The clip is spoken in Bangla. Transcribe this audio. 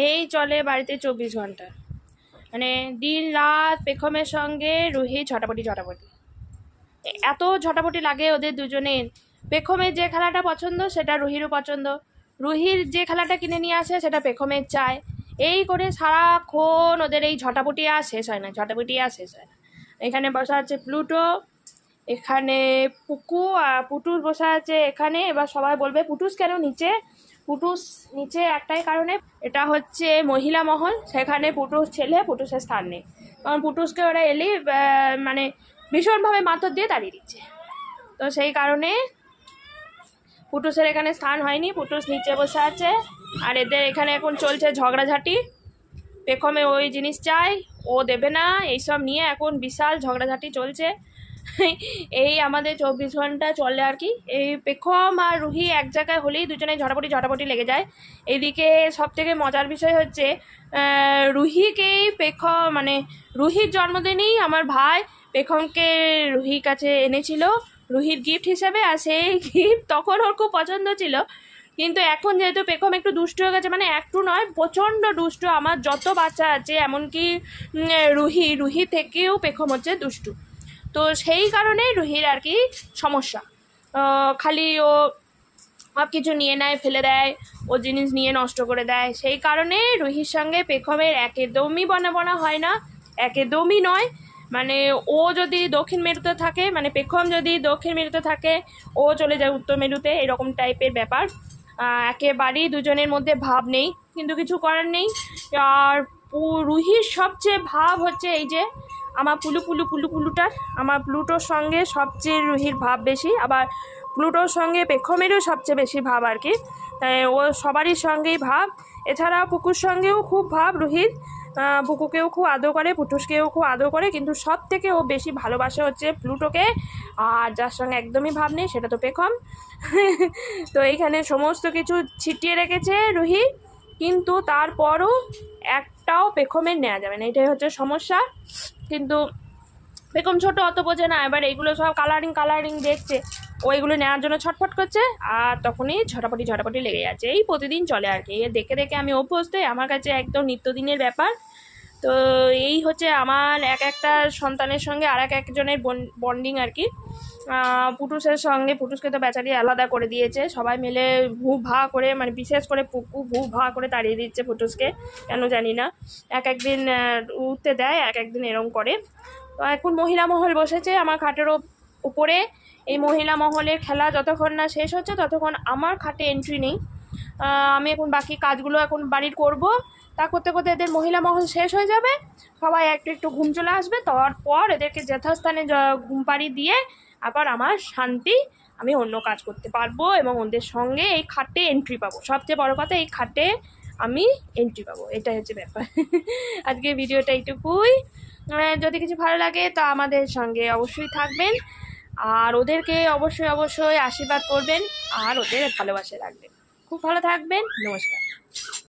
এই চলে বাড়িতে 24 ঘন্টা, মানে দিন রাত পেখমের সঙ্গে রুহি ঝটাপটি। এত ঝটাপটি লাগে ওদের দুজনের। পেখমের যে খেলাটা পছন্দ সেটা রুহিরও পছন্দ, রুহির যে খেলাটা কিনে নিয়ে আসে সেটা পেখমের চায়। এই করে সারাক্ষণ ওদের এই ঝটাপটি আর শেষ হয় না। এখানে বসা আছে প্লুটো, এখানে পুকু আর পুটুস বসা আছে এখানে। এবার সবাই বলবে পুটুস কেন নিচে? পুটুস নিচে একটাই কারণে, এটা হচ্ছে মহিলা মহল, সেখানে পুটুস ছেলে, পুটুসের স্থান নেই। কারণ পুটুসকে ওরা এলি মানে ভীষণভাবে মাথর দিয়ে তাড়িয়ে দিচ্ছে, তো সেই কারণে পুটুসের এখানে স্থান হয়নি। পুটুস নিচে বসে আছে। আর এদের এখানে এখন চলছে ঝগড়াঝাটি। পেখমে ওই জিনিস চাই, ও দেবে না, এইসব নিয়ে এখন বিশাল ঝগড়াঝাটি চলছে। এই আমাদের 24 ঘন্টা চলে আর কি। এই পেখম আর রুহি এক জায়গায় হলেই দুজনে ঝটাপটি লেগে যায়। এইদিকে সব থেকে মজার বিষয় হচ্ছে রুহিকেই মানে রুহির জন্মদিনেই আমার ভাই পেখমকে রুহির কাছে এনেছিল রুহির গিফট হিসেবে। আর সেই গিফট তখন ওর খুব পছন্দ ছিল, কিন্তু এখন যেহেতু পেখম একটু দুষ্ট হয়ে গেছে, মানে একটু নয় প্রচণ্ড দুষ্ট। আমার যত বাচ্চা আছে এমনকি রুহি থেকেও পেখম হচ্ছে দুষ্টু, তো সেই কারণেই রুহির আর কি সমস্যা। খালি ও সব কিছু নিয়ে নেয়, ফেলে দেয়, ও জিনিস নিয়ে নষ্ট করে দেয়। সেই কারণে রুহির সঙ্গে পেখমের একদমই বনা হয় না, একদমই নয়। মানে ও যদি দক্ষিণ মেরুতে থাকে, মানে পেখম যদি দক্ষিণ মেরুতে থাকে, ও চলে যায় উত্তর মেরুতে, এরকম টাইপের ব্যাপার। একেবারেই দুজনের মধ্যে ভাব নেই, কিন্তু কিছু করার নেই। আর রুহির সবচেয়ে ভাব হচ্ছে এই যে আমার পুলুটার, আমার প্লুটোর সঙ্গে সবচেয়ে রুহির ভাব বেশি। আবার প্লুটোর সঙ্গে পেখমেরও সবচেয়ে বেশি ভাব আর কি, ও সবারই সঙ্গেই ভাব। এছাড়া পুকুর সঙ্গেও খুব ভাব রুহির, পুকুকেও খুব আদর করে, পুটুসকেও খুব আদর করে, কিন্তু সব থেকে ও বেশি ভালোবাসে হচ্ছে প্লুটোকে। আর যার সঙ্গে একদমই ভাব নেই সেটা তো পেখম। তো এইখানে সমস্ত কিছু ছিটিয়ে রেখেছে রুহি, কিন্তু তারপরও একটাও পেখমের নেওয়া যাবে না, এটাই হচ্ছে সমস্যা। কিন্তু পেখম ছোট, অত বোঝে না। এবার এইগুলো সব কালারিং দেখছে, ওইগুলো নেওয়ার জন্য ছটফট করছে, আর তখনই ঝটাপটি লেগে যাচ্ছে। এই প্রতিদিন চলে আর কি, দেখে আমি অভ্যস্ত, আমার কাছে একদম নিত্যদিনের ব্যাপার। তো এই হচ্ছে আমার একটা সন্তানের সঙ্গে আর একজনের বন্ডিং আর কি। পুটুসের সঙ্গে, পুটুসকে তো বেচারি আলাদা করে দিয়েছে, সবাই মিলে ভু ভা করে, মানে বিশেষ করে পুকু ভু ভা করে তাড়িয়ে দিচ্ছে পুটুসকে, কেন জানি না। একদিন উঠতে দেয়, একদিন এরম করে। তো এখন মহিলা মহল বসেছে আমার খাটের উপরে। এই মহিলা মহলের খেলা যতক্ষণ না শেষ হচ্ছে ততক্ষণ আমার খাটে এন্ট্রি নেই। আমি এখন বাকি কাজগুলো এখন বাড়ির করব, তা করতে এদের মহিলা মহল শেষ হয়ে যাবে, সবাই একটু ঘুম চলে আসবে, তারপর এদেরকে যথাস্থানে ঘুম পাড়ি দিয়ে আবার আমার শান্তি, আমি অন্য কাজ করতে পারবো এবং ওদের সঙ্গে এই খাটে এন্ট্রি পাবো। সবচেয়ে বড় কথা, এই খাটে আমি এন্ট্রি পাবো, এটাই হচ্ছে ব্যাপার। আজকে ভিডিওটা এইটুকুই। যদি কিছু ভালো লাগে তা আমাদের সঙ্গে অবশ্যই থাকবেন, আর ওদেরকে অবশ্যই আশীর্বাদ করবেন, আর ওদের ভালোবাসা রাখবেন। খুব ভালো থাকবেন, নমস্কার।